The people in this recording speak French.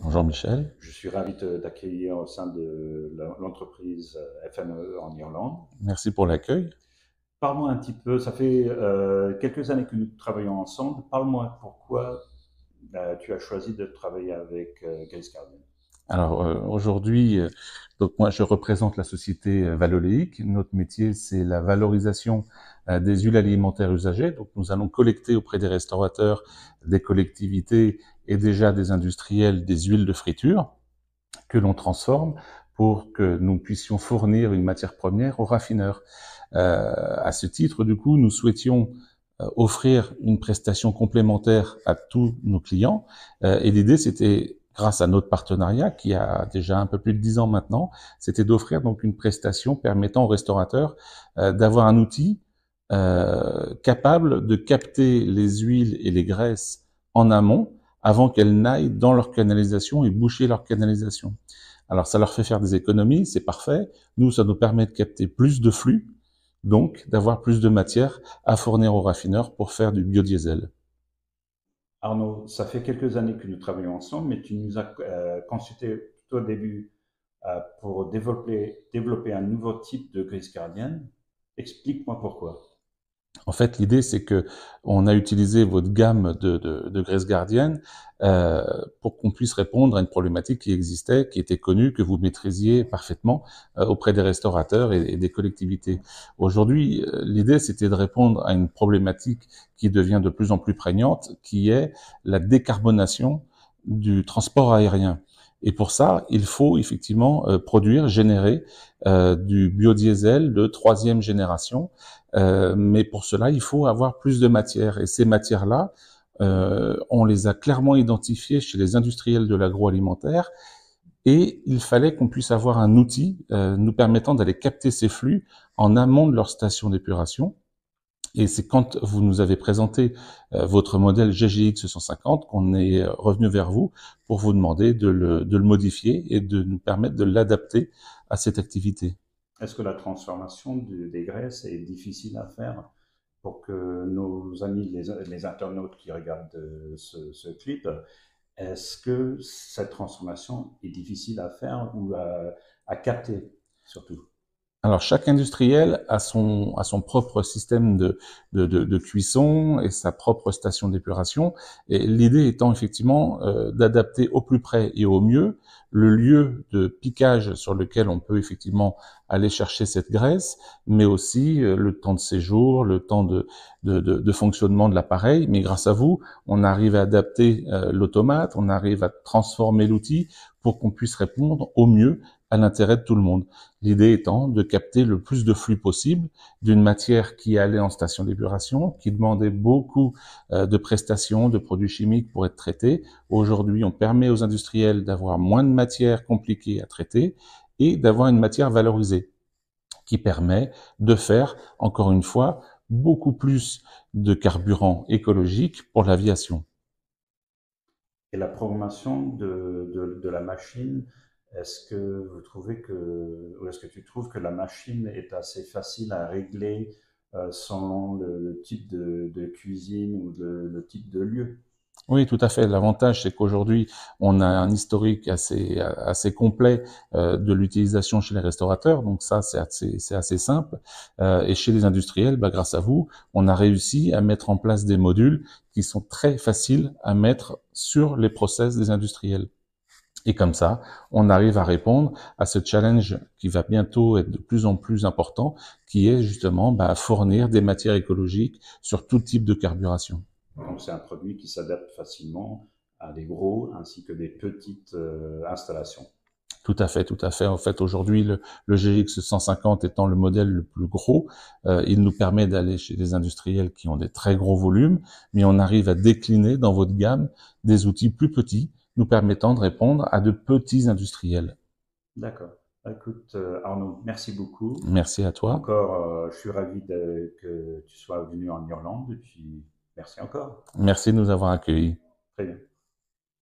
Bonjour Michel. Je suis ravi d'accueillir au sein de l'entreprise FME en Irlande. Merci pour l'accueil. Parle-moi un petit peu, ça fait quelques années que nous travaillons ensemble. Parle-moi pourquoi tu as choisi de travailler avec Grace Garden. Alors aujourd'hui, donc moi je représente la société Valoléic. Notre métier c'est la valorisation des huiles alimentaires usagées. Donc nous allons collecter auprès des restaurateurs, des collectivités et déjà des industriels des huiles de friture que l'on transforme pour que nous puissions fournir une matière première aux raffineurs. À ce titre, du coup, nous souhaitions offrir une prestation complémentaire à tous nos clients. Et l'idée, c'était, grâce à notre partenariat, qui a déjà un peu plus de 10 ans maintenant, c'était d'offrir donc une prestation permettant aux restaurateurs d'avoir un outil capable de capter les huiles et les graisses en amont avant qu'elles n'aillent dans leur canalisation et boucher leur canalisation. Alors ça leur fait faire des économies, c'est parfait. Nous, ça nous permet de capter plus de flux, donc d'avoir plus de matière à fournir aux raffineurs pour faire du biodiesel. Arnaud, ça fait quelques années que nous travaillons ensemble, mais tu nous as consulté tout au début pour développer un nouveau type de Grace Guardian. Explique-moi pourquoi. En fait, l'idée, c'est que on a utilisé votre gamme de graisse gardienne pour qu'on puisse répondre à une problématique qui existait, qui était connue, que vous maîtrisiez parfaitement auprès des restaurateurs et des collectivités. Aujourd'hui, l'idée, c'était de répondre à une problématique qui devient de plus en plus prégnante, qui est la décarbonation du transport aérien. Et pour ça, il faut effectivement produire, générer du biodiesel de troisième génération, mais pour cela, il faut avoir plus de matières. Et ces matières-là, on les a clairement identifiées chez les industriels de l'agroalimentaire. Et il fallait qu'on puisse avoir un outil nous permettant d'aller capter ces flux en amont de leur station d'épuration. Et c'est quand vous nous avez présenté votre modèle GGX 150 qu'on est revenu vers vous pour vous demander de le modifier et de nous permettre de l'adapter à cette activité. Est-ce que la transformation des graisses est difficile à faire pour que nos amis, les internautes qui regardent ce clip, est-ce que cette transformation est difficile à faire ou à capter surtout? Alors chaque industriel a son propre système de cuisson et sa propre station d'épuration. Et l'idée étant effectivement d'adapter au plus près et au mieux le lieu de piquage sur lequel on peut effectivement aller chercher cette graisse, mais aussi le temps de séjour, le temps de fonctionnement de l'appareil. Mais grâce à vous, on arrive à adapter l'automate, on arrive à transformer l'outil pour qu'on puisse répondre au mieux à l'intérêt de tout le monde. L'idée étant de capter le plus de flux possible d'une matière qui allait en station d'épuration, qui demandait beaucoup de prestations, de produits chimiques pour être traités. Aujourd'hui, on permet aux industriels d'avoir moins de matières compliquées à traiter et d'avoir une matière valorisée qui permet de faire, encore une fois, beaucoup plus de carburant écologique pour l'aviation. Et la programmation de la machine, est-ce que vous trouvez ou est-ce que tu trouves que la machine est assez facile à régler selon le type de cuisine ou le type de lieu? Oui, tout à fait. L'avantage, c'est qu'aujourd'hui, on a un historique assez complet de l'utilisation chez les restaurateurs. Donc ça, c'est assez simple. Et chez les industriels, bah, grâce à vous, on a réussi à mettre en place des modules qui sont très faciles à mettre sur les process des industriels. Et comme ça, on arrive à répondre à ce challenge qui va bientôt être de plus en plus important, qui est justement bah, fournir des matières écologiques sur tout type de carburation. Donc c'est un produit qui s'adapte facilement à des gros ainsi que des petites installations. Tout à fait, tout à fait. En fait, aujourd'hui, le GX 150 étant le modèle le plus gros, il nous permet d'aller chez des industriels qui ont des très gros volumes, mais on arrive à décliner dans votre gamme des outils plus petits, nous permettant de répondre à de petits industriels. D'accord. Bah, écoute, Arnaud, merci beaucoup. Merci à toi. Encore, je suis ravi que tu sois venu en Irlande et puis merci encore. Merci de nous avoir accueillis. Très bien.